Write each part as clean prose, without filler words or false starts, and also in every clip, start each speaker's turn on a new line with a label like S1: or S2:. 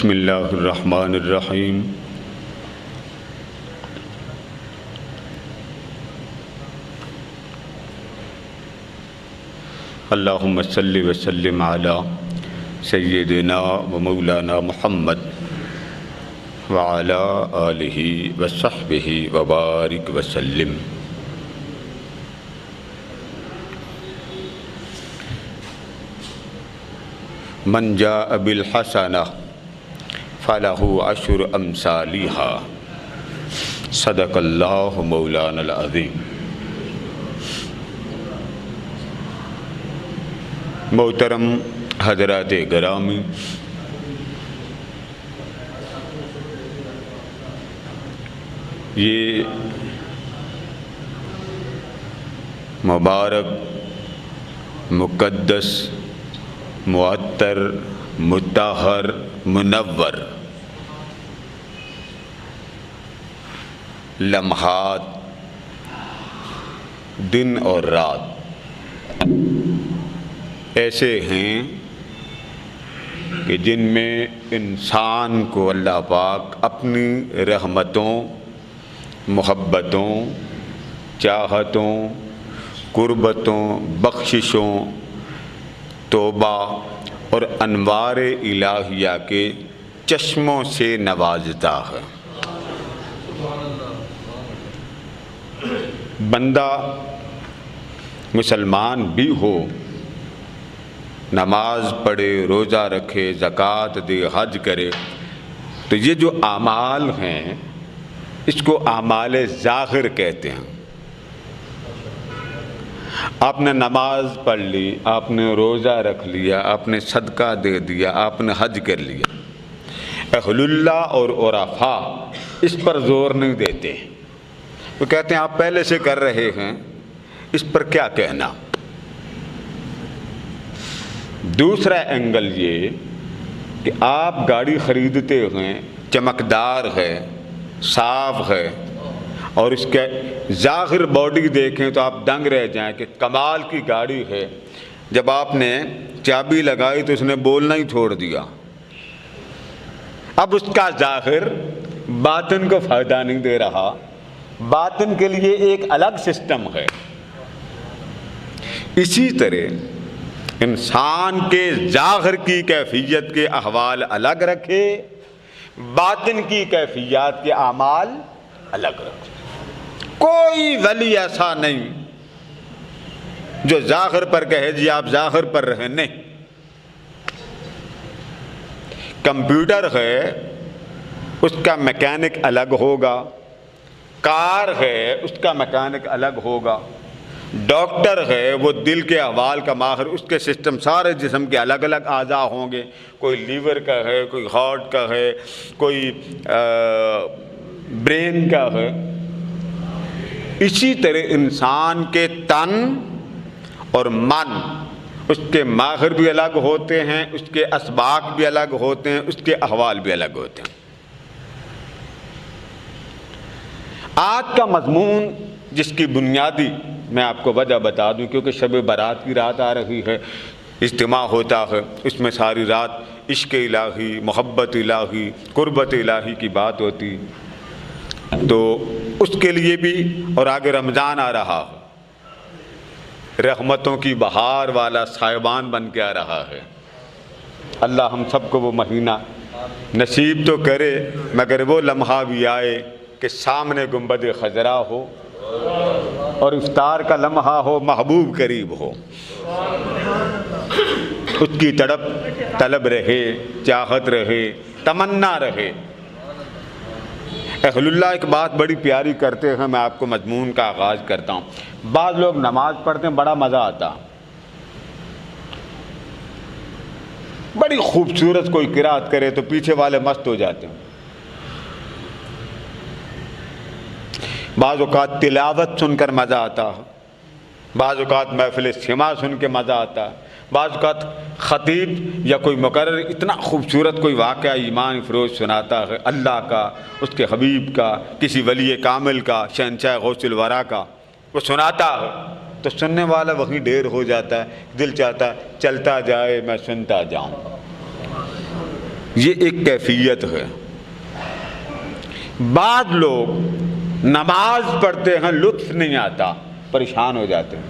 S1: بسم اللہ الرحمن الرحیم۔ اللہم صلی وسلم علی سیدنا و مولانا محمد وعلی آلہ وصحبہ وبارک وسلم۔ من جاء بالحسنہ فلہ عشر امثالہا صدق اللہ مولانا العظیم۔ محترم حضرات گرامی، یہ مبارک، مقدس، معطر، مطہر، منور لمحات، دن اور رات ایسے ہیں کہ جن میں انسان کو اللہ پاک اپنی رحمتوں، محبتوں، چاہتوں، قربتوں، بخششوں، توبہ اور انوار الہیہ کے چشموں سے نوازتا ہے۔ بندہ مسلمان بھی ہو، نماز پڑھے، روزہ رکھے، زکوٰۃ دے، حج کرے، تو یہ جو اعمال ہیں اس کو اعمال ظاہر کہتے ہیں۔ آپ نے نماز پڑھ لی، آپ نے روزہ رکھ لیا، آپ نے صدقہ دے دیا، آپ نے حج کر لیا، اہل اللہ اور عرفاء اس پر زور نہیں دیتے، وہ کہتے ہیں آپ پہلے سے کر رہے ہیں، اس پر کیا کہنا۔ دوسرا اینگل یہ کہ آپ گاڑی خریدتے ہیں، چمکدار ہے، صاف ہے، اور اس کے ظاہر باڈی دیکھیں تو آپ دنگ رہ جائیں کہ کمال کی گاڑی ہے، جب آپ نے چابی لگائی تو اس نے بولنا ہی چھوڑ دیا۔ اب اس کا ظاہر باطن کو فائدہ نہیں دے رہا، باطن کے لیے ایک الگ سسٹم ہے۔ اسی طرح انسان کے ظاہر کی کیفیت کے احوال الگ رکھے، باطن کی کیفیات کے اعمال الگ رکھے۔ کوئی ولی ایسا نہیں جو ظاہر پر کہے جی آپ ظاہر پر رہیں، نہیں۔ کمپیوٹر ہے، اس کا میکینک الگ ہوگا، کار ہے، اس کا میکینک الگ ہوگا، ڈاکٹر ہے، وہ دل کے احوال کا ماہر، اس کے سسٹم سارے جسم کے الگ الگ اعضاء ہوں گے، کوئی لیور کا ہے، کوئی ہارٹ کا ہے، کوئی برین کا ہے۔ اسی طرح انسان کے تن اور من، اس کے ماہر بھی الگ ہوتے ہیں، اس کے اسباق بھی الگ ہوتے ہیں، اس کے احوال بھی الگ ہوتے ہیں۔ آج کا مضمون جس کی بنیادی میں آپ کو وجہ بتا دوں، کیونکہ شب برات کی رات آ رہی ہے، اجتماع ہوتا ہے، اس میں ساری رات عشق الہی، محبت الہی، قربت الہی کی بات ہوتی، تو اس کے لیے بھی، اور آگے رمضان آ رہا ہے، رحمتوں کی بہار والا سائبان بن کے آ رہا ہے۔ اللہ ہم سب کو وہ مہینہ نصیب تو کرے، مگر وہ لمحہ بھی آئے کہ سامنے گنبد خضرا ہو اور افطار کا لمحہ ہو، محبوب قریب ہو، اس کی طلب رہے، چاہت رہے، تمنا رہے۔ اہل اللہ ایک بات بڑی پیاری کرتے ہیں، میں آپ کو مضمون کا آغاز کرتا ہوں۔ بعض لوگ نماز پڑھتے ہیں، بڑا مزہ آتا، بڑی خوبصورت کوئی قرات کرے تو پیچھے والے مست ہو جاتے ہیں۔ بعض اوقات تلاوت سن کر مزہ آتا ہے، بعض اوقات محفل سماع سن کے مزہ آتا ہے، بعض اوقات خطیب یا کوئی مقرر اتنا خوبصورت کوئی واقعہ ایمان فروز سناتا ہے، اللہ کا، اس کے حبیب کا، کسی ولی کامل کا، شہنشاہ غوث الورا کا، وہ سناتا ہے تو سننے والا وہیں ڈھیر ہو جاتا ہے، دل چاہتا ہے چلتا جائے میں سنتا جاؤں۔ یہ ایک کیفیت ہے۔ بعض لوگ نماز پڑھتے ہیں، لطف نہیں آتا، پریشان ہو جاتے ہیں،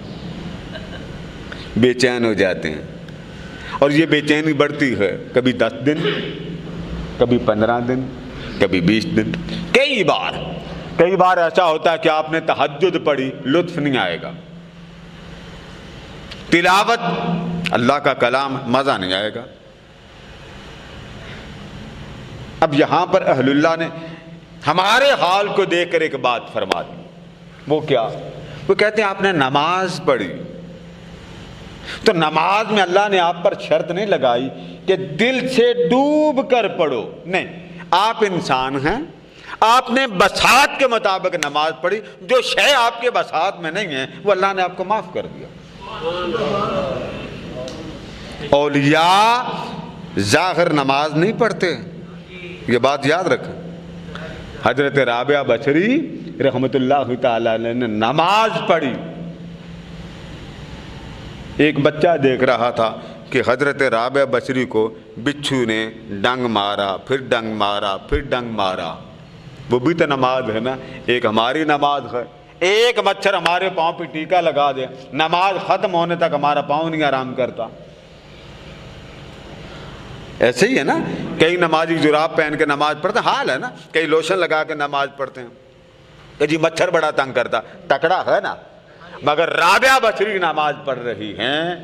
S1: بے چین ہو جاتے ہیں، اور یہ بے چینی بڑھتی ہے، کبھی 10 دن، کبھی 15 دن، کبھی 20 دن، کئی بار ایسا ہوتا ہے کہ آپ نے تہجد پڑھی، لطف نہیں آئے گا، تلاوت اللہ کا کلام، مزہ نہیں آئے گا۔ اب یہاں پر اہل اللہ نے ہمارے حال کو دیکھ کر ایک بات فرما دی، وہ کیا؟ وہ کہتے ہیں آپ نے نماز پڑھی تو نماز میں اللہ نے آپ پر شرط نہیں لگائی کہ دل سے ڈوب کر پڑھو، نہیں، آپ انسان ہیں، آپ نے بساط کے مطابق نماز پڑھی، جو شے آپ کے بساط میں نہیں ہے وہ اللہ نے آپ کو معاف کر دیا۔ اولیاء ظاہر نماز نہیں پڑھتے، یہ بات یاد رکھیں۔ حضرت رابعہ بصری رحمت اللہ تعالی علیہ نے نماز پڑھی، ایک بچہ دیکھ رہا تھا کہ حضرت رابعہ بصری کو بچھو نے ڈنگ مارا، پھر ڈنگ مارا، پھر ڈنگ مارا۔ وہ بھی تو نماز ہے نا، ایک ہماری نماز ہے، ایک مچھر ہمارے پاؤں پہ ٹیکا لگا دے، نماز ختم ہونے تک ہمارا پاؤں نہیں آرام کرتا۔ ایسے ہی ہے نا، کئی نمازی جراب پہن کے نماز پڑھتے ہیں، حال ہے نا، کئی لوشن لگا کے نماز پڑھتے ہیں کہ جی مچھر بڑا تنگ کرتا، تکڑا ہے نا۔ مگر رابعہ بصری نماز پڑھ رہی ہیں،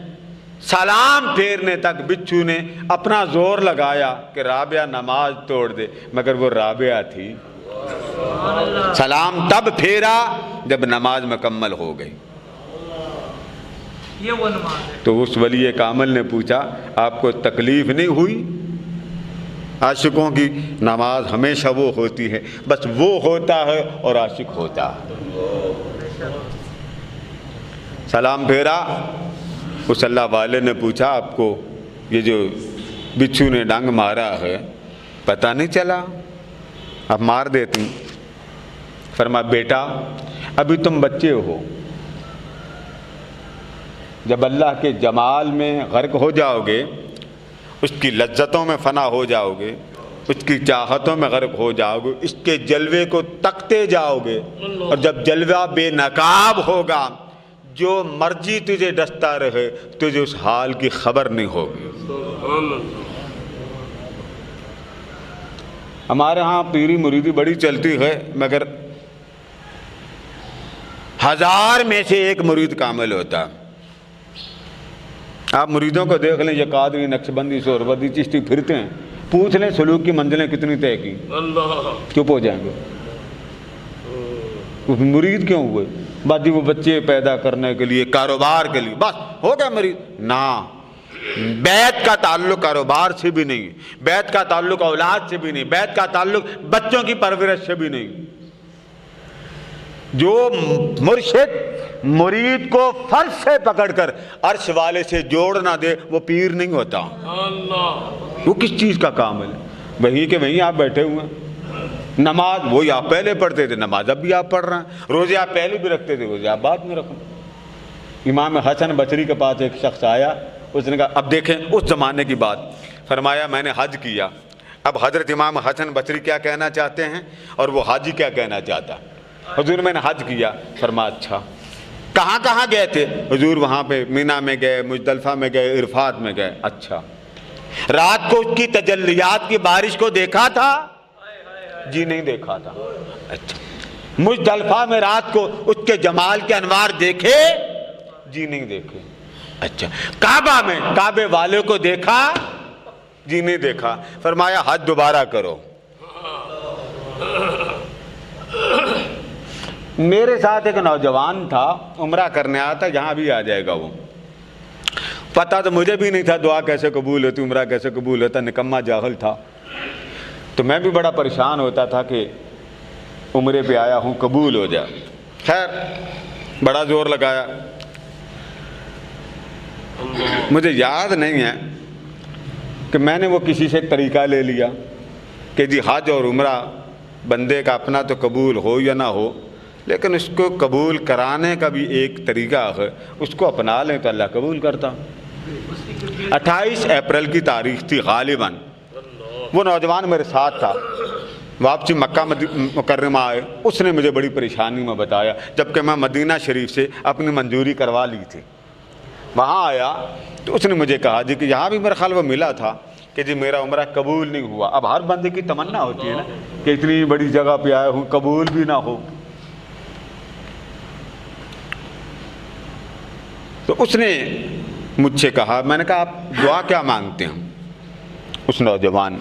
S1: سلام پھیرنے تک بچھو نے اپنا زور لگایا کہ رابعہ نماز توڑ دے، مگر وہ رابعہ تھی۔ سلام تب پھیرا جب نماز مکمل ہو گئی۔
S2: یہ وہ نماز ہے۔
S1: تو اس ولی کامل نے پوچھا آپ کو تکلیف نہیں ہوئی؟ عاشقوں کی نماز ہمیشہ وہ ہوتی ہے، بس وہ ہوتا ہے اور عاشق ہوتا ہے۔ سلام پھیرا، اس اللہ والے نے پوچھا آپ کو یہ جو بچھو نے ڈنگ مارا ہے پتہ نہیں چلا؟ اب مار دیتی۔ فرما بیٹا ابھی تم بچے ہو، جب اللہ کے جمال میں غرق ہو جاؤ گے، اس کی لذتوں میں فنا ہو جاؤ گے، اس کی چاہتوں میں غرق ہو جاؤ گے، اس کے جلوے کو تکتے جاؤ گے، اور جب جلوہ بے نقاب ہوگا، جو مرضی تجھے ڈستا رہے، تجھے اس حال کی خبر نہیں ہوگی۔ ہمارے ہاں پیری مریدی بڑی چلتی ہے، مگر 1000 میں سے ایک مرید کامل ہوتا۔ آپ مریدوں کو دیکھ لیں، یہ قادری، نقشبندی، سہروردی، چشتی پھرتے ہیں، پوچھ لیں سلوک کی منزلیں کتنی طے کی، چپ ہو جائیں گے۔ مرید کیوں ہوئے؟ بس جی وہ بچے پیدا کرنے کے لیے، کاروبار کے لیے، بس ہو گیا مرید۔ نہ، بیعت کا تعلق کاروبار سے بھی نہیں، بیعت کا تعلق اولاد سے بھی نہیں، بیعت کا تعلق بچوں کی پرورش سے بھی نہیں۔ جو مرشد مرید کو فرض سے پکڑ کر عرش والے سے جوڑ نہ دے، وہ پیر نہیں ہوتا۔ وہ کس چیز کا کام ہے؟ وہیں کہ وہیں آپ بیٹھے ہوئے ہیں۔ نماز وہی آپ پہلے پڑھتے تھے، نماز اب بھی آپ پڑھ رہے ہیں، روزے آپ پہلے بھی رکھتے تھے، روزے آپ بعد میں رکھو۔ امام حسن بصری کے پاس ایک شخص آیا، اس نے کہا، اب دیکھیں اس زمانے کی بات، فرمایا میں نے حج کیا، اب حضرت امام حسن بصری کیا کہنا چاہتے ہیں اور وہ حاجی کیا کہنا چاہتا ہے؟ حضور میں نے حج کیا۔ فرمایا اچھا کہاں کہاں گئے تھے؟ حضور وہاں پہ مینا میں گئے، مزدلفہ میں گئے، عرفات میں گئے۔ اچھا رات کو اس کی تجلیات کی بارش کو دیکھا تھا؟ جی نہیں دیکھا تھا۔ اچھا مزدلفہ میں رات کو اس کے جمال کے انوار دیکھے؟ جی نہیں دیکھے۔ اچھا کعبہ میں کعبے والے کو دیکھا؟ جی نہیں دیکھا۔ فرمایا حج دوبارہ کرو۔ میرے ساتھ ایک نوجوان تھا، عمرہ کرنے آیا تھا، یہاں بھی آ جائے گا وہ، پتہ تو مجھے بھی نہیں تھا دعا کیسے قبول ہوتی، عمرہ کیسے قبول ہوتا، نکما جاہل تھا۔ تو میں بھی بڑا پریشان ہوتا تھا کہ عمرے پہ آیا ہوں، قبول ہو جائے۔ خیر بڑا زور لگایا، مجھے یاد نہیں ہے کہ میں نے وہ کسی سے طریقہ لے لیا کہ جی حج اور عمرہ بندے کا اپنا تو قبول ہو یا نہ ہو، لیکن اس کو قبول کرانے کا بھی ایک طریقہ ہے، اس کو اپنا لیں تو اللہ قبول کرتا۔ 28 اپریل کی تاریخ تھی غالباً، وہ نوجوان میرے ساتھ تھا، واپسی مکہ مکرمہ آئے، اس نے مجھے بڑی پریشانی میں بتایا، جبکہ میں مدینہ شریف سے اپنی منظوری کروا لی تھی۔ وہاں آیا تو اس نے مجھے کہا جی کہ یہاں بھی میرا خیال وہ ملا تھا کہ جی میرا عمرہ قبول نہیں ہوا۔ اب ہر بندے کی تمنا ہوتی ہے نا کہ اتنی بڑی جگہ پہ آئے ہوں قبول بھی نہ ہو۔ تو اس نے مجھ سے کہا، میں نے کہا آپ دعا کیا مانگتے ہیں؟ اس نوجوان،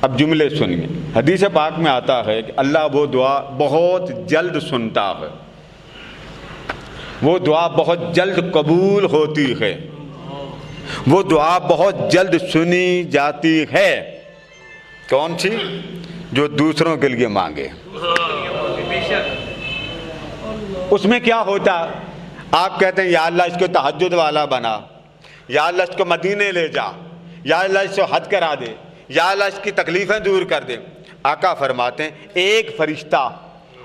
S1: اب جملے سنیے، حدیث پاک میں آتا ہے کہ اللہ وہ دعا بہت جلد سنتا ہے، وہ دعا بہت جلد قبول ہوتی ہے، وہ دعا بہت جلد سنی جاتی ہے۔ کون سی؟ جو دوسروں کے لیے مانگے۔ اس میں کیا ہوتا؟ آپ کہتے ہیں یا اللہ اس کو تہجد والا بنا، یا اللہ اس کو مدینے لے جا، یا اللہ اس کو حج کرا دے، یا اللہ اس کی تکلیفیں دور کر دے۔ آقا فرماتے ہیں ایک فرشتہ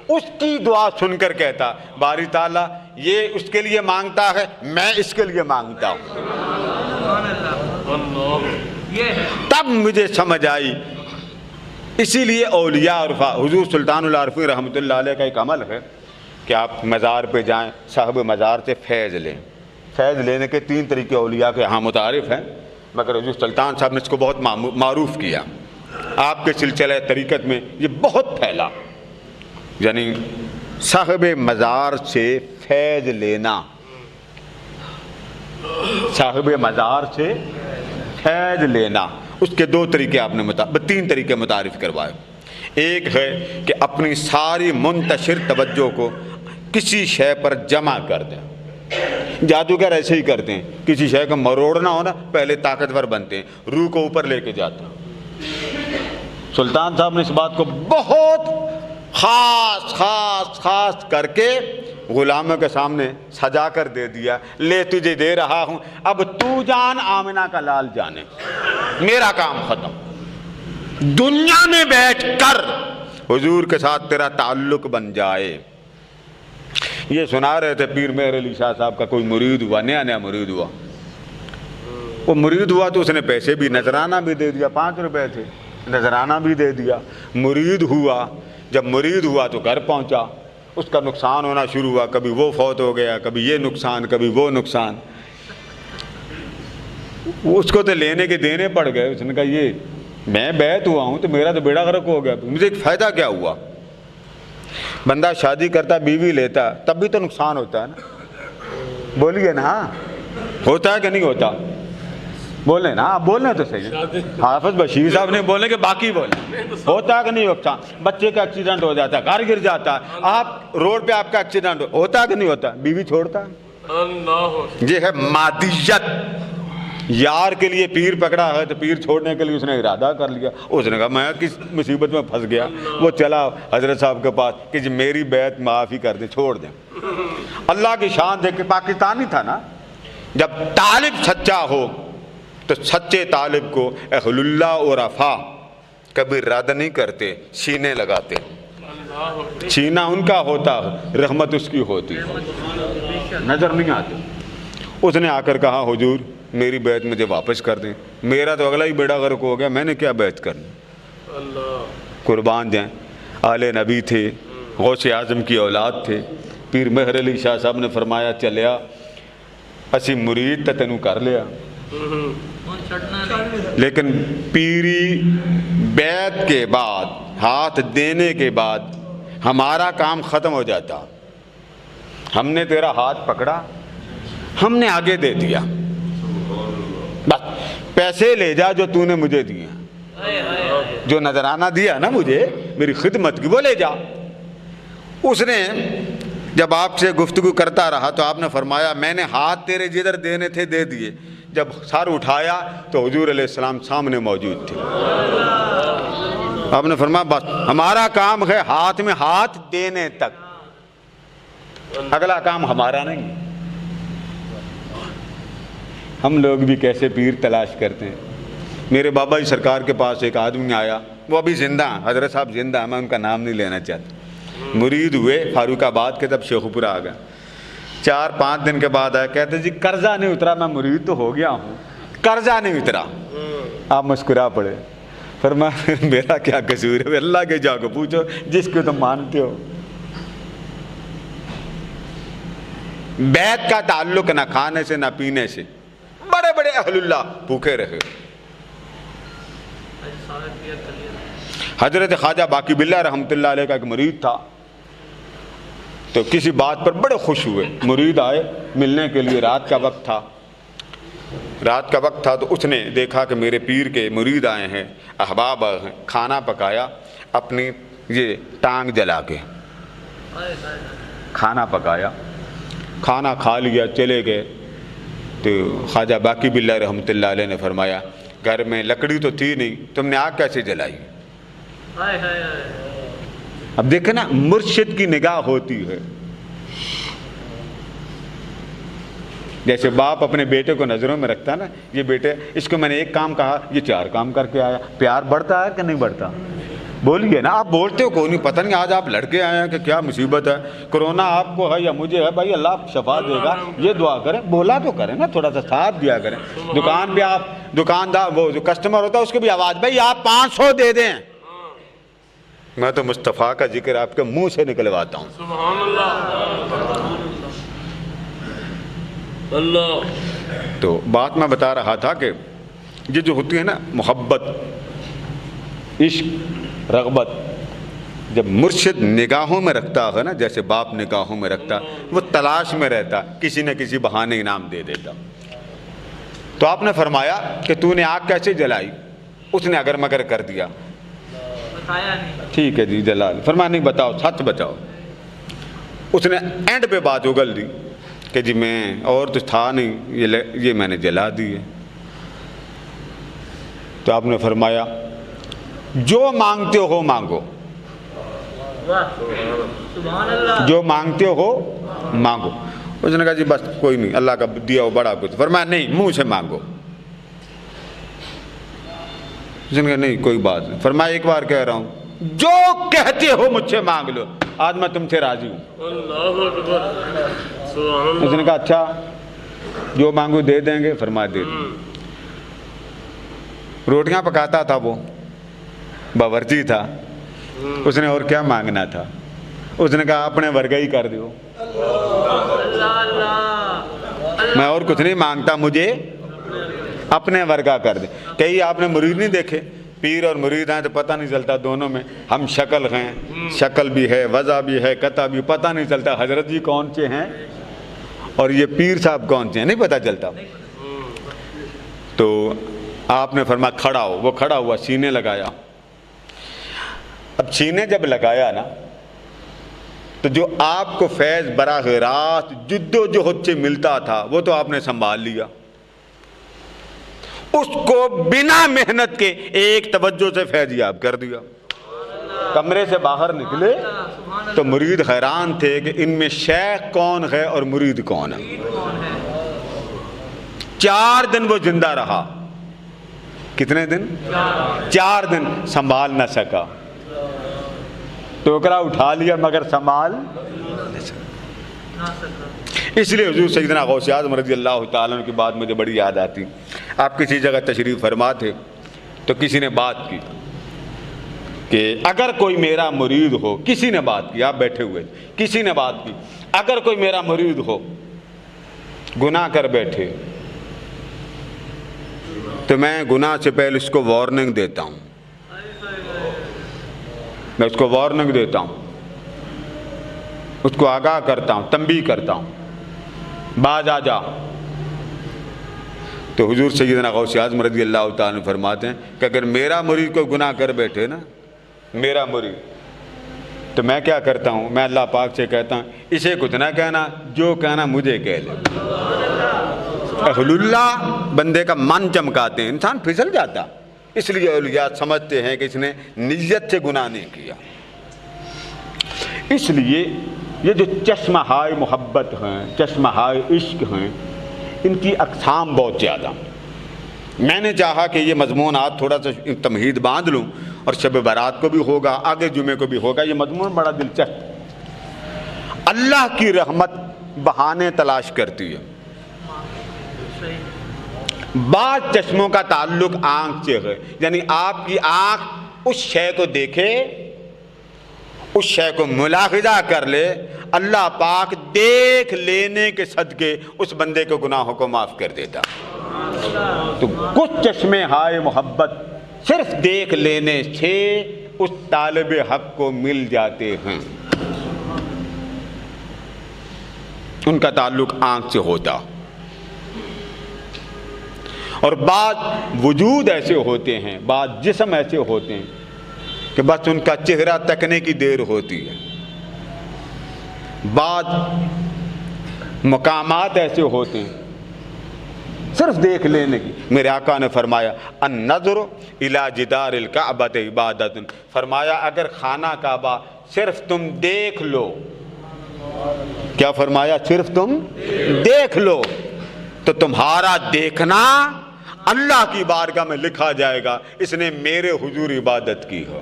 S1: اس کی دعا سن کر کہتا، باری تعالیٰ یہ اس کے لیے مانگتا ہے، میں اس کے لیے مانگتا ہوں۔ تب مجھے سمجھ آئی، اسی لیے اولیاء عرفا، حضور سلطان العارفین رحمۃ اللہ علیہ کا ایک عمل ہے کہ آپ مزار پہ جائیں، صاحب مزار سے فیض لیں۔ فیض لینے کے 3 طریقے اولیاء کے یہاں متعارف ہیں، مگر حضور سلطان صاحب نے اس کو بہت معروف کیا۔ آپ کے سلسلہ طریقت میں یہ بہت پھیلا، یعنی صاحب مزار سے فیض لینا، صاحب مزار سے فیض لینا۔ اس کے 2 طریقے آپ نے 3 طریقے متعارف کروائے۔ ایک ہے کہ اپنی ساری منتشر توجہ کو کسی شے پر جمع کر دیں۔ جادوگر ایسے ہی کرتے ہیں، کسی شے کو مروڑنا ہو نا پہلے طاقتور بنتے ہیں، روح کو اوپر لے کے جاتے ہیں۔ سلطان صاحب نے اس بات کو بہت خاص کر کے غلاموں کے سامنے سجا کر دے دیا، لے تجھے دے رہا ہوں، اب تو جان آمنہ کا لال جانے، میرا کام ختم۔ دنیا میں بیٹھ کر حضور کے ساتھ تیرا تعلق بن جائے۔ یہ سنا رہے تھے پیر مہر علی شاہ صاحب کا کوئی مرید ہوا، نیا مرید ہوا۔ وہ مرید ہوا تو اس نے پیسے بھی، نذرانہ بھی دے دیا، 5 روپے تھے، نذرانہ بھی دے دیا۔ مرید ہوا، جب مرید ہوا تو گھر پہنچا، اس کا نقصان ہونا شروع ہوا، کبھی وہ فوت ہو گیا، کبھی یہ نقصان، کبھی وہ نقصان۔ اس کو تو لینے کے دینے پڑ گئے۔ اس نے کہا یہ میں بیعت ہوا ہوں تو میرا تو بیڑا غرق ہو گیا، مجھے ایک فائدہ کیا ہوا؟ بندہ شادی کرتا، بیوی لیتا، تب بھی تو نقصان ہوتا ہے نا، بولیے نا، ہوتا ہے کہ نہیں ہوتا؟ بولیں نا، آپ بولیں تو صحیح۔ حافظ بشیر صاحب نے بولیں کہ باقی بولیں، ہوتا ہے کہ نہیں ہوتا؟ بچے کا ایکسیڈنٹ ہو جاتا ہے، گھر گر جاتا ہے، آپ روڈ پہ آپ کا ایکسیڈنٹ ہوتا ہے کہ نہیں ہوتا؟ بیوی چھوڑتا ہے۔ یہ ہے مادیت۔ یار کے لیے پیر پکڑا ہے تو پیر چھوڑنے کے لیے اس نے ارادہ کر لیا۔ اس نے کہا میں کس مصیبت میں پھنس گیا، وہ چلا حضرت صاحب کے پاس کہ جی میری بیعت معافی کر دیں، چھوڑ دیں۔ اللہ کی شان دیکھ کے، پاکستانی تھا نا، جب طالب سچا ہو تو سچے طالب کو اہل اللہ اور عفا کبھی رد نہیں کرتے، سینے لگاتے۔ سینہ ان کا ہوتا ہے، رحمت اس کی ہوتی، نظر نہیں آتی۔ اس نے آ کر کہا حضور میری بیعت مجھے واپس کر دیں، میرا تو اگلا ہی بیڑا غرق ہو گیا، میں نے کیا بیعت کرنی؟ قربان جائیں، آل نبی تھے، غوث اعظم کی اولاد تھے۔ پیر مہر علی شاہ صاحب نے فرمایا چلیا اسی مرید تے تینوں کر لیا، لیکن پیری بیعت کے بعد، ہاتھ دینے کے بعد ہمارا کام ختم ہو جاتا۔ ہم نے تیرا ہاتھ پکڑا، ہم نے آگے دے دیا، بس پیسے لے جا جو تو نے مجھے دیے، جو نذرانہ دیا نا مجھے میری خدمت کی، وہ لے جا۔ اس نے جب آپ سے گفتگو کرتا رہا تو آپ نے فرمایا میں نے ہاتھ تیرے جدھر دینے تھے دے دیے۔ جب سر اٹھایا تو حضور علیہ السلام سامنے موجود تھے۔ آپ نے فرمایا بس ہمارا کام ہے ہاتھ میں ہاتھ دینے تک، اگلا کام ہمارا نہیں۔ ہم لوگ بھی کیسے پیر تلاش کرتے ہیں۔ میرے بابا جی سرکار کے پاس ایک آدمی آیا، وہ ابھی زندہ ہیں، حضرت صاحب زندہ ہیں، میں ان کا نام نہیں لینا چاہتا۔ مرید ہوئے فاروق آباد کے، تب شیخ پورہ آ گیا۔ 4-5 دن کے بعد آیا، کہتے جی قرضہ نہیں اترا، میں مرید تو ہو گیا ہوں، قرضہ نہیں اترا۔ آپ مسکرا پڑے۔ فرمایا میرا کیا قصور ہے؟ اللہ کے جا کو پوچھو جس کو تم مانتے ہو۔ بیت کا تعلق نہ کھانے سے نہ پینے سے، بڑے بڑے اہل اللہ بھوکے رہے۔ حضرت خواجہ باقی باللہ رحمۃ اللہ علیہ کا ایک مرید تھا، تو کسی بات پر بڑے خوش ہوئے، مرید آئے ملنے کے لیے، رات کا وقت تھا تو اس نے دیکھا کہ میرے پیر کے مرید آئے ہیں، احباب آئے ہیں، کھانا پکایا اپنی یہ ٹانگ جلا کے، کھانا پکایا، کھانا کھا لیا، چلے گئے۔ تو خواجہ باقی باللہ رحمۃ اللہ علیہ نے فرمایا گھر میں لکڑی تو تھی نہیں، تم نے آگ کیسے جلائی؟ اب دیکھیں نا، مرشد کی نگاہ ہوتی ہے، جیسے باپ اپنے بیٹے کو نظروں میں رکھتا ہے نا، یہ بیٹے اس کو میں نے ایک کام کہا یہ 4 کام کر کے آیا، پیار بڑھتا ہے کہ نہیں بڑھتا؟ بولیے نا، آپ بولتے ہو کوئی نہیں، پتہ نہیں آج آپ لڑکے آئے ہیں کہ کیا مصیبت ہے، کرونا آپ کو ہے یا مجھے ہے، بھائی اللہ شفا دے گا، یہ دعا کریں، بولا تو کریں نا، تھوڑا سا ساتھ دیا کریں۔ دکان پہ آپ دکاندار وہ جو کسٹمر ہوتا ہے اس کو بھی آواز، بھائی آپ 500 دے دیں، میں تو مصطفیٰ کا ذکر آپ کے منہ سے نکلواتا ہوں۔
S2: سبحان اللہ۔
S1: تو بات میں بتا رہا تھا کہ یہ جو ہوتی ہے نا محبت، عشق، رغبت، جب مرشد نگاہوں میں رکھتا ہے نا، جیسے باپ نگاہوں میں رکھتا، وہ تلاش میں رہتا، کسی نہ کسی بہانے انعام دے دیتا۔ تو آپ نے فرمایا کہ تو نے آگ کیسے جلائی؟ اس نے اگر مگر کر دیا، ٹھیک ہے جی جلال، فرمایا نہیں بتاؤ، سچ بتاؤ۔ اس نے اینڈ پہ بات اگل دی کہ جی میں اور تو تھا نہیں، یہ میں نے جلا دی ہے۔ تو آپ نے فرمایا جو مانگتے ہو مانگو، جو مانگتے ہو مانگو۔ اس نے کہا جی بس کوئی نہیں، اللہ کا دیا ہو بڑا کچھ۔ فرمایا نہیں، منہ سے مانگو۔ اس نے کہا نہیں کوئی بات نہیں۔ فرمایا ایک بار کہہ رہا ہوں، جو کہتے ہو مجھ سے مانگ لو، آج میں تم سے راضی ہوں۔
S2: اللہ اکبر، سبحان اللہ۔
S1: اس نے کہا اچھا جو مانگو دے دیں گے؟ فرمایا دے دیں۔ روٹیاں پکاتا تھا وہ، باورچی تھا، اس نے اور کیا مانگنا تھا؟ اس نے کہا اپنے ورگا ہی کر دیو، میں اور کچھ نہیں مانگتا، مجھے اپنے ورگا کر دے۔ کئی آپ نے مرید نہیں دیکھے، پیر اور مرید ہیں تو پتہ نہیں چلتا دونوں میں، ہم شکل ہیں، شکل بھی ہے، وضع بھی ہے، قطع بھی، پتہ نہیں چلتا حضرت جی کون سے ہیں اور یہ پیر صاحب کون سے ہیں، نہیں پتہ چلتا۔ تو آپ نے فرمایا کھڑا ہو، وہ کھڑا ہوا، سینے لگایا۔ اب سینے جب لگایا نا تو جو آپ کو فیض براہ راست جد و جہد سے ملتا تھا وہ تو آپ نے سنبھال لیا، اس کو بنا محنت کے ایک توجہ سے فیض یاب کر دیا۔ کمرے سے باہر نکلے تو مرید حیران تھے کہ ان میں شیخ کون ہے اور مرید کون ہے۔ 4 دن وہ زندہ رہا۔ کتنے دن؟ 4 دن سنبھال نہ سکا، ٹوکرا اٹھا لیا مگر سنبھال نہ سکا۔ اس لیے حضور سیدنا غوث اعظم رضی اللہ تعالیٰ عنہ کی بات مجھے بڑی یاد آتی۔ آپ کسی جگہ تشریف فرما تھے تو کسی نے بات کی کہ اگر کوئی میرا مرید ہو، کسی نے بات کی، آپ بیٹھے ہوئے، کسی نے بات کی، اگر کوئی میرا مرید ہو گناہ کر بیٹھے تو میں گناہ سے پہلے اس کو وارننگ دیتا ہوں، میں اس کو وارننگ دیتا ہوں، اس کو آگاہ کرتا ہوں، تنبیہ کرتا ہوں، باز آ جا۔ تو حضور سیدنا غوث اعظم رضی اللہ تعالیٰ عنہ فرماتے ہیں کہ اگر میرا مرید کو گناہ کر بیٹھے نا، میرا مرید، تو میں کیا کرتا ہوں، میں اللہ پاک سے کہتا ہوں اسے کچھ نہ کہنا، جو کہنا مجھے کہہ لے۔ اہل اللہ بندے کا من چمکاتے ہیں، انسان پھسل جاتا، اس لیے اولیاء سمجھتے ہیں کہ اس نے نیت سے گناہ نہیں کیا۔ اس لیے یہ جو چشمہ ہائے محبت ہیں، چشمہ ہائے عشق ہیں، ان کی اقسام بہت زیادہ۔ میں نے چاہا کہ یہ مضمون آج تھوڑا سا تمہید باندھ لوں، اور شب برات کو بھی ہوگا، آگے جمعے کو بھی ہوگا۔ یہ مضمون بڑا دلچسپ، اللہ کی رحمت بہانے تلاش کرتی ہے۔ بعض چشموں کا تعلق آنکھ سے ہے، یعنی آپ کی آنکھ اس شے کو دیکھے، اس شے کو ملاحظہ کر لے، اللہ پاک دیکھ لینے کے صدقے اس بندے کے گناہوں کو معاف کر دیتا۔ تو کچھ چشمے ہائے محبت صرف دیکھ لینے سے اس طالب حق کو مل جاتے ہیں، ان کا تعلق آنکھ سے ہوتا۔ اور بعض وجود ایسے ہوتے ہیں، بعض جسم ایسے ہوتے ہیں کہ بس ان کا چہرہ تکنے کی دیر ہوتی ہے، بعض مقامات ایسے ہوتے ہیں صرف دیکھ لینے کی۔ میرے آقا نے فرمایا النظر الی جدار الکعبۃ عبادت، فرمایا اگر خانہ کعبہ صرف تم دیکھ لو، کیا فرمایا؟ صرف تم دیکھ لو تو تمہارا دیکھنا اللہ کی بارگاہ میں لکھا جائے گا اس نے میرے حضور عبادت کی ہو۔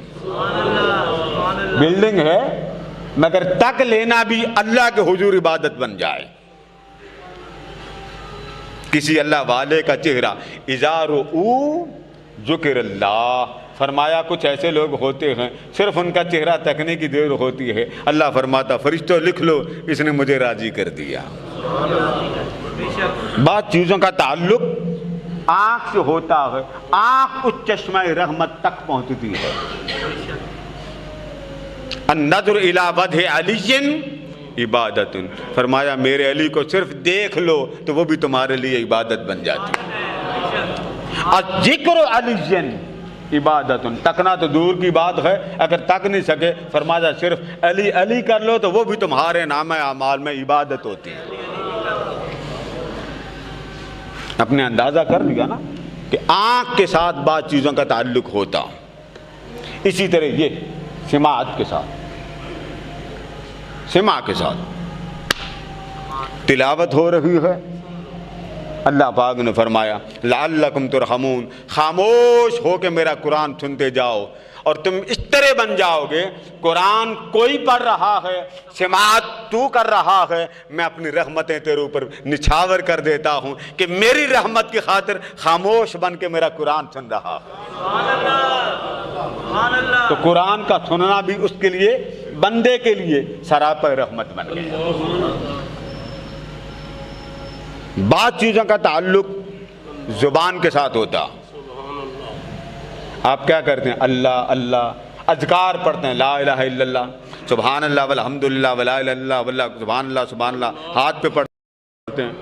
S1: بلڈنگ ہے مگر تک لینا بھی اللہ کے حضور عبادت بن جائے۔ کسی اللہ والے کا چہرہ اذا رؤوا ذکر اللہ، فرمایا کچھ ایسے لوگ ہوتے ہیں صرف ان کا چہرہ تکنے کی دیر ہوتی ہے، اللہ فرماتا فرشتوں لکھ لو اس نے مجھے راضی کر دیا۔ بعض چیزوں کا تعلق آنکھ سے ہوتا ہے، آنکھ اس چشمہ رحمت تک پہنچتی ہے۔ النظر الی وجہ علی عبادت، فرمایا میرے علی کو صرف دیکھ لو تو وہ بھی تمہارے لیے عبادت بن جاتی ہے۔ الذکر علی عبادت، تکنا تو دور کی بات ہے، اگر تک نہیں سکے فرمایا صرف علی علی کر لو تو وہ بھی تمہارے نامہ اعمال میں عبادت ہوتی ہے۔ اپنے اندازہ کر لیا نا کہ آنکھ کے ساتھ بعض چیزوں کا تعلق ہوتا، اسی طرح یہ سماعت کے ساتھ، سماع کے ساتھ تلاوت ہو رہی ہے، اللہ پاک نے فرمایا لعلکم ترحمون، خاموش ہو کے میرا قرآن سنتے جاؤ اور تم اس طرح بن جاؤ گے، قرآن کوئی پڑھ رہا ہے، سماعت تو کر رہا ہے، میں اپنی رحمتیں تیرے اوپر نچھاور کر دیتا ہوں کہ میری رحمت کی خاطر خاموش بن کے میرا قرآن سن رہا ہے۔ تو قرآن کا سننا بھی اس کے لیے، بندے کے لیے سراپا رحمت بن گیا۔ بعض چیزوں کا تعلق زبان کے ساتھ ہوتا، آپ کیا کرتے ہیں؟ اللہ اللہ، اذکار پڑھتے ہیں، لا الہ الا اللہ، سبحان اللہ والحمدللہ ولا الہ الا اللہ واللہ سبحان اللہ، ہاتھ پہ پڑھتے ہیں۔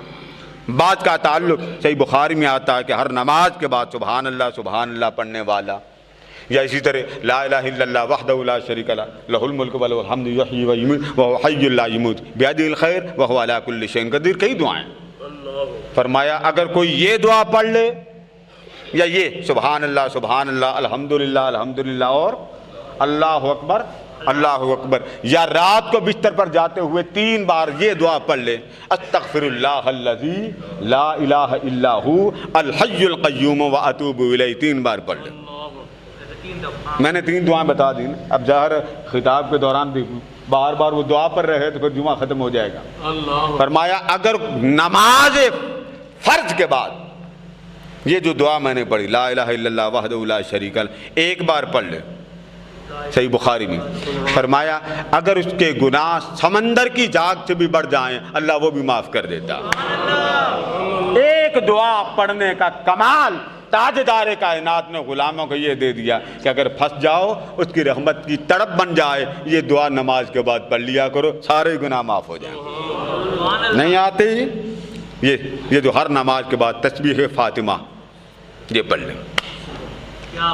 S1: بعض کا تعلق صحیح بخاری میں آتا ہے کہ ہر نماز کے بعد سبحان اللہ پڑھنے والا، یا اسی طرح لا الہ الا اللہ وحدہ لا شریک لہ لہ الملک ولہ الحمد یحیی و یمیت وہو حی لا یموت بیدہ الخیر وہو علی کل شیء قدیر، کئی دعائیں۔ فرمایا اگر کوئی یہ دعا پڑھ لے یا یہ سبحان اللہ الحمدللہ اور اللہ اکبر، یا رات کو بستر پر جاتے ہوئے 3 بار یہ دعا پڑھ لے، استغفر اللہ الذی لا الہ الا هو الحی القیوم واتوب الیہ، 3 بار پڑھ لے۔ میں نے 3 دعائیں بتا دی، اب ظاہر خطاب کے دوران بھی بار بار وہ دعا پڑھ رہے تو پھر جمعہ ختم ہو جائے گا۔ فرمایا اگر نماز فرض کے بعد یہ جو دعا میں نے پڑھی لا الہ الا اللہ وحدہ لا شریک لہ 1 بار پڑھ لے، صحیح بخاری میں، فرمایا اگر اس کے گناہ سمندر کی جھاگ سے بھی بڑھ جائیں اللہ وہ بھی معاف کر دیتا۔ ایک دعا پڑھنے کا کمال تاجدار کائنات نے غلاموں کو یہ دے دیا کہ اگر پھنس جاؤ اس کی رحمت کی تڑپ بن جائے، یہ دعا نماز کے بعد پڑھ لیا کرو، سارے گناہ معاف ہو جائیں۔ نہیں آتے یہ جو ہر نماز کے بعد تسبیح فاطمہ یہ پڑھ لیں،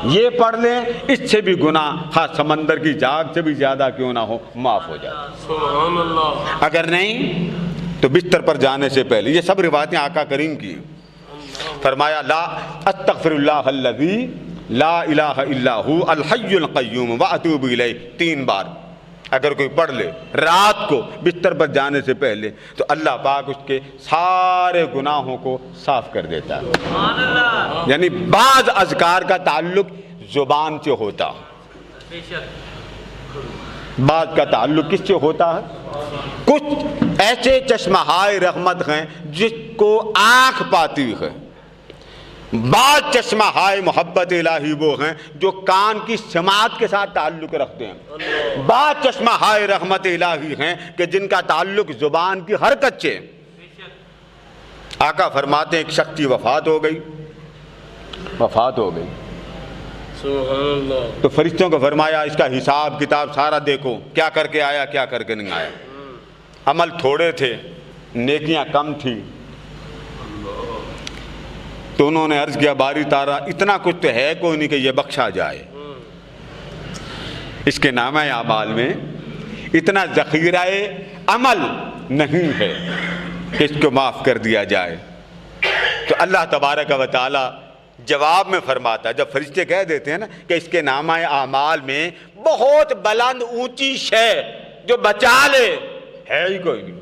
S1: یہ پڑھ لیں، اس سے بھی گناہ خاص سمندر کی جھاگ سے بھی زیادہ کیوں نہ ہو معاف ہو جاتا۔ اگر نہیں تو بستر پر جانے سے پہلے، یہ سب روایتیں آقا کریم کی، فرمایا لا استغفر اللہ الذی لا الہ الا هو الحی القیوم واتوب الیہ 3 بار اگر کوئی پڑھ لے رات کو بستر پر جانے سے پہلے تو اللہ پاک اس کے سارے گناہوں کو صاف کر دیتا ہے۔ یعنی بعض اذکار کا تعلق زبان سے ہوتا، بعض کا تعلق کس سے ہوتا ہے؟ کچھ ایسے چشمہائے رحمت ہیں جس کو آنکھ پاتی ہے، بعض چشمہ ہائے محبت الہی وہ ہیں جو کان کی سماعت کے ساتھ تعلق رکھتے ہیں، بعض چشمہ ہائے رحمت الہی ہیں کہ جن کا تعلق زبان کی حرکت سے۔ آقا فرماتے ہیں ایک شخص کی وفات ہو گئی،
S2: سبحان اللہ۔
S1: تو فرشتوں کو فرمایا اس کا حساب کتاب سارا دیکھو، کیا کر کے آیا کیا کر کے نہیں آیا۔ عمل تھوڑے تھے، نیکیاں کم تھی، تو انہوں نے عرض کیا باری تعالیٰ اتنا کچھ تو ہے کوئی نہیں کہ یہ بخشا جائے، اس کے نامہ اعمال میں اتنا ذخیرہ عمل نہیں ہے کہ اس کو معاف کر دیا جائے۔ تو اللہ تبارک و تعالی جواب میں فرماتا ہے، جب فرشتے کہہ دیتے ہیں نا کہ اس کے نامہ اعمال میں بہت بلند اونچی شے جو بچا لے ہے ہی کوئی نہیں۔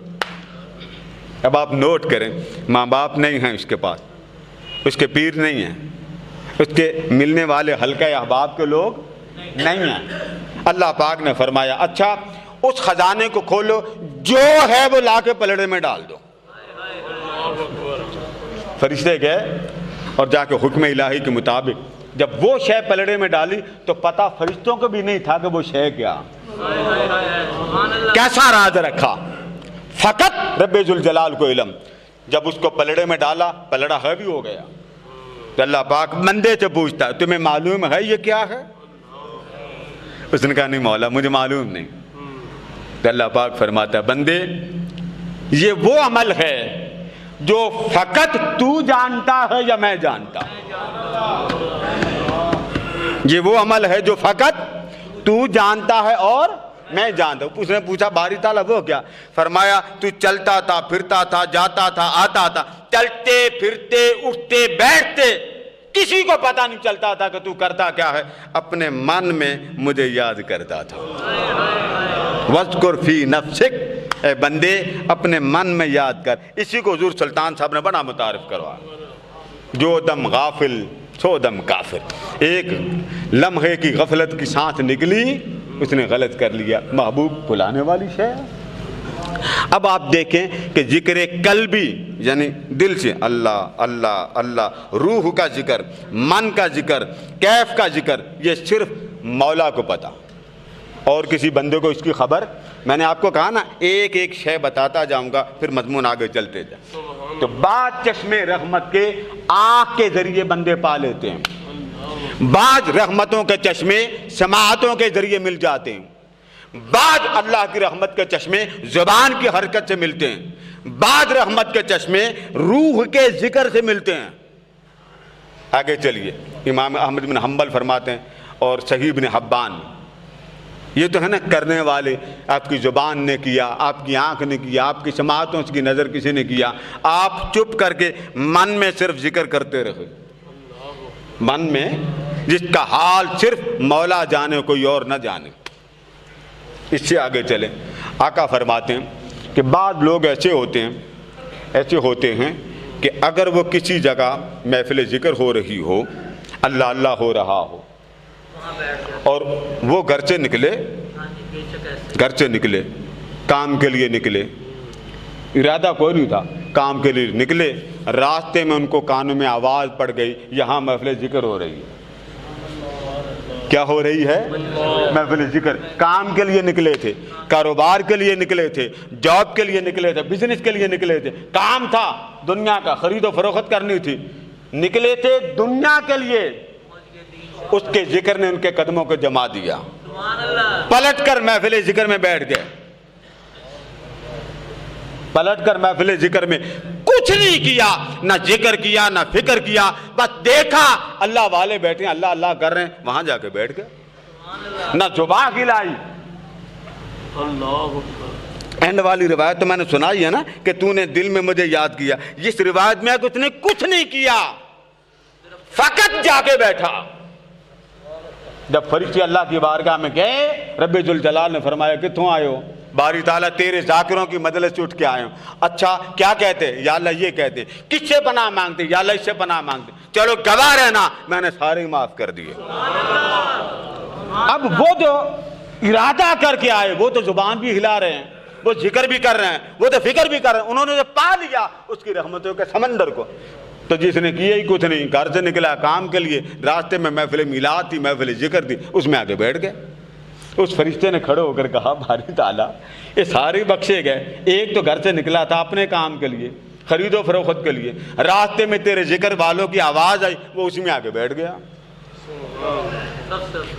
S1: اب آپ نوٹ کریں، ماں باپ نہیں ہیں اس کے پاس، اس کے پیر نہیں ہیں، اس کے ملنے والے حلقہ احباب کے لوگ نہیں ہیں۔ اللہ پاک نے فرمایا اچھا اس خزانے کو کھولو، جو ہے وہ لا کے پلڑے میں ڈال دو۔ فرشتے گئے اور جا کے حکم الہی کے مطابق جب وہ شے پلڑے میں ڈالی تو پتہ فرشتوں کو بھی نہیں تھا کہ وہ شے کیسا راز رکھا، فقط رب ذوالجلال کو علم۔ جب اس کو پلڑے میں ڈالا، پلڑا ہیوی ہو گیا، تو اللہ پاک بندے سے پوچھتا ہے تمہیں معلوم ہے یہ کیا ہے؟ اس نے کہا نہیں مولا مجھے معلوم نہیں۔ تو اللہ پاک فرماتا ہے بندے یہ وہ عمل ہے جو فقط تو جانتا ہے یا میں جانتا ہوں، یہ وہ عمل ہے جو فقط تو جانتا ہے اور میں جانتا ہوں۔ اس نے پوچھا باری تعالیٰ وہ کیا؟ فرمایا تو چلتا تھا، پھرتا تھا، جاتا تھا، آتا تھا، چلتے پھرتے اٹھتے بیٹھتے کسی کو پتہ نہیں چلتا تھا کہ تو کرتا کیا ہے، اپنے من میں مجھے یاد کرتا تھا۔ وَاذْكُرْ فِي نَفْسِكَ، اے بندے اپنے من میں یاد کر۔ اسی کو حضور سلطان صاحب نے بڑا متعارف کروا، جو دم غافل سو دم کافر۔ ایک لمحے کی غفلت کی سانس نکلی، اس نے غلط کر لیا، محبوب بھلانے والی شے۔ اب آپ دیکھیں کہ ذکر قلبی یعنی دل سے اللہ اللہ اللہ، روح کا ذکر، من کا ذکر، کیف کا ذکر، یہ صرف مولا کو پتا، اور کسی بندے کو اس کی خبر۔ میں نے آپ کو کہا نا ایک ایک شے بتاتا جاؤں گا پھر مضمون آگے چلتے جائیں۔ تو بعض چشمے رحمت کے آنکھ کے ذریعے بندے پا لیتے ہیں، بعض رحمتوں کے چشمے سماعتوں کے ذریعے مل جاتے ہیں، بعض اللہ کی رحمت کے چشمے زبان کی حرکت سے ملتے ہیں، بعض رحمت کے چشمے روح کے ذکر سے ملتے ہیں۔ آگے چلیے، امام احمد بن حنبل فرماتے ہیں اور صحیح بن حبان، یہ تو ہے نا کرنے والے، آپ کی زبان نے کیا، آپ کی آنکھ نے کیا، آپ کی سماعتوں کی نظر کسی نے کیا، آپ چپ کر کے من میں صرف ذکر کرتے رہے، من میں جس کا حال صرف مولا جانے کوئی اور نہ جانے۔ اس سے آگے چلیں، آقا فرماتے ہیں کہ بعض لوگ ایسے ہوتے ہیں کہ اگر وہ کسی جگہ محفل ذکر ہو رہی ہو، اللہ اللہ ہو رہا ہو، اور وہ گھر سے نکلے کام کے لیے نکلے، ارادہ کوئی نہیں تھا، کام کے لیے نکلے، راستے میں ان کو کانوں میں آواز پڑ گئی یہاں محفل ذکر ہو رہی ہے۔ کیا ہو رہی ہے؟ محفل ذکر۔ کام کے لیے نکلے تھے، کاروبار کے لیے نکلے تھے، جاب کے لیے نکلے تھے، بزنس کے لیے نکلے تھے، کام تھا دنیا کا، خرید و فروخت کرنی تھی، نکلے تھے دنیا کے لیے، اس کے ذکر نے ان کے قدموں کو جما دیا، پلٹ کر محفل ذکر میں بیٹھ گئے، پلٹ کر محفل ذکر میں کچھ نہیں کیا، نہ ذکر کیا نہ فکر کیا، بس دیکھا اللہ والے بیٹھے ہیں، اللہ اللہ کر رہے ہیں، وہاں جا کے بیٹھ گئے، نہ زبان ہلائی۔ اینڈ والی روایت تو میں نے سنائی ہے نا کہ تو نے دل میں مجھے یاد کیا، جس روایت میں اس نے کچھ نہیں کیا، فقط جا کے بیٹھا۔ جب فرشتے اللہ کی بارگاہ میں گئے، رب ذوالجلال نے فرمایا کتوں آئے ہو؟ باری تعالیٰ تیرے ذاکروں کی مجلس سے اٹھ کے آئے ہوں۔ اچھا کیا کہتے؟ یا اللہ یہ کہتے۔ کس سے پناہ مانگتے؟ یا اللہ اس سے پناہ مانگتے۔ چلو گواہ رہنا، میں نے سارے معاف کر دیے۔ اب وہ جو ارادہ کر کے آئے وہ تو زبان بھی ہلا رہے ہیں، وہ ذکر بھی کر رہے ہیں، وہ تو فکر بھی کر رہے ہیں، انہوں نے پا لیا اس کی رحمتوں کے سمندر کو، تو جس نے کیا ہی کچھ نہیں، گھر سے نکلا کام کے لیے، راستے میں محفل میلاد تھی، محفل ذکر تھی، اس میں آگے بیٹھ گئے۔ اس فرشتے نے کھڑے ہو کر کہا باری تعالیٰ یہ سارے بخشے گئے، ایک تو گھر سے نکلا تھا اپنے کام کے لیے، خرید و فروخت کے لیے، راستے میں تیرے ذکر والوں کی آواز آئی، وہ اسی میں آگے بیٹھ گیا۔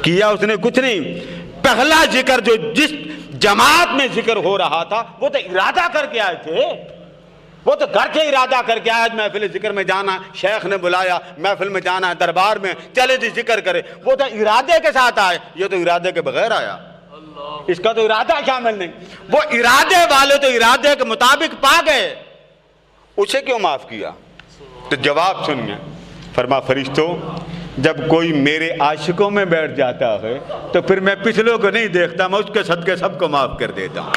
S1: کیا اس نے کچھ نہیں۔ پہلا ذکر جو جس جماعت میں ذکر ہو رہا تھا وہ تو ارادہ کر کے آئے تھے، وہ تو گھر سے ارادہ کر کے آیا محفل ذکر میں جانا، شیخ نے بلایا محفل میں جانا ہے، دربار میں چلے جی ذکر کرے، وہ تو ارادے کے ساتھ آئے، یہ تو ارادے کے بغیر آیا، اس کا تو ارادہ شامل نہیں۔ وہ ارادے والے تو ارادے کے مطابق پا گئے، اسے کیوں معاف کیا؟ تو جواب سنیے، فرما فرشتوں جب کوئی میرے عاشقوں میں بیٹھ جاتا ہے تو پھر میں پچھلوں کو نہیں دیکھتا، میں اس کے صدقے سب کو معاف کر دیتا ہوں۔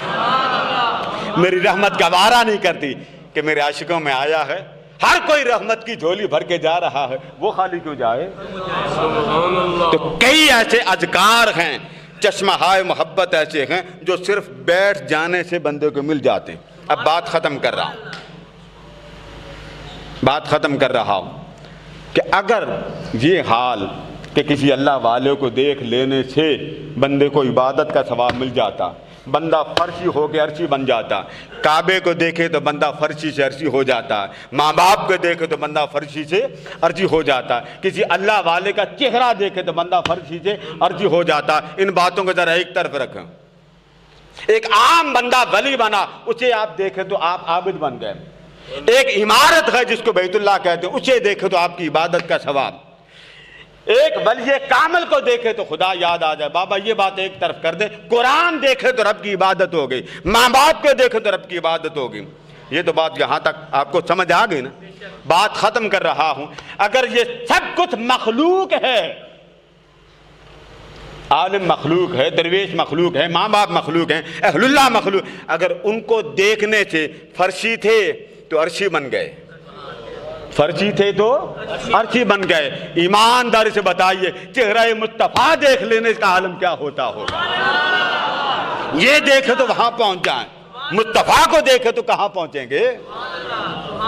S1: میری رحمت گوارا نہیں کرتی کہ میرے عاشقوں میں آیا ہے، ہر کوئی رحمت کی جھولی بھر کے جا رہا ہے، وہ خالی کیوں جائے؟ تو کئی ایسے اذکار ہیں، چشمہ ہائے محبت ایسے ہیں جو صرف بیٹھ جانے سے بندے کو مل جاتے ہیں۔ اب بات ختم کر رہا ہوں کہ اگر یہ حال کہ کسی اللہ والے کو دیکھ لینے سے بندے کو عبادت کا ثواب مل جاتا، بندہ فرشی ہو کے عرشی بن جاتا، کعبے کو دیکھے تو بندہ فرشی سے عرشی ہو جاتا، ماں باپ کو دیکھے تو بندہ فرشی سے عرشی ہو جاتا، کسی اللہ والے کا چہرہ دیکھے تو بندہ فرشی سے عرشی ہو جاتا۔ ان باتوں کو ذرا ایک طرف رکھیں۔ ایک عام بندہ ولی بنا، اسے آپ دیکھیں تو آپ عابد بن گئے۔ ایک عمارت ہے جس کو بیت اللہ کہتے ہیں، اسے دیکھے تو آپ کی عبادت کا ثواب۔ ایک ولی کامل کو دیکھے تو خدا یاد آ جائے، بابا یہ بات ایک طرف کر دیں، قرآن دیکھے تو رب کی عبادت ہو گئی، ماں باپ کو دیکھے تو رب کی عبادت ہو گئی۔ یہ تو بات یہاں تک آپ کو سمجھ آ گئی نا؟ بات ختم کر رہا ہوں۔ اگر یہ سب کچھ مخلوق ہے، عالم مخلوق ہے، درویش مخلوق ہے، ماں باپ مخلوق ہیں، اہل اللہ مخلوق، اگر ان کو دیکھنے سے فرشی تھے تو عرشی بن گئے، فرشی تھے تو عرشی بن گئے۔ ایمانداری سے بتائیے چہرہ مصطفیٰ دیکھ لینے کا عالم کیا ہوتا ہوگا؟ یہ دیکھے تو وہاں پہنچ جائیں، مصطفیٰ کو دیکھے تو کہاں پہنچیں گے؟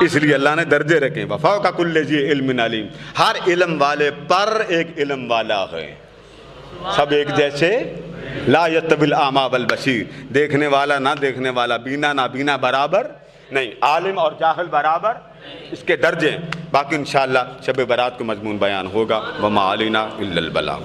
S1: اس لیے اللہ نے درجے رکھے، وفوق کل ذی علم علیم، ہر علم والے پر ایک علم والا ہے، سب ایک جیسے لا یستوی الاعمی والبصیر، دیکھنے والا نہ دیکھنے والا، بینا نہ بینا برابر نہیں، عالم اور جاہل برابر، اس کے درجے۔ باقی انشاءاللہ شب برات کو مضمون بیان ہوگا۔ وما علینا الا البلاغ۔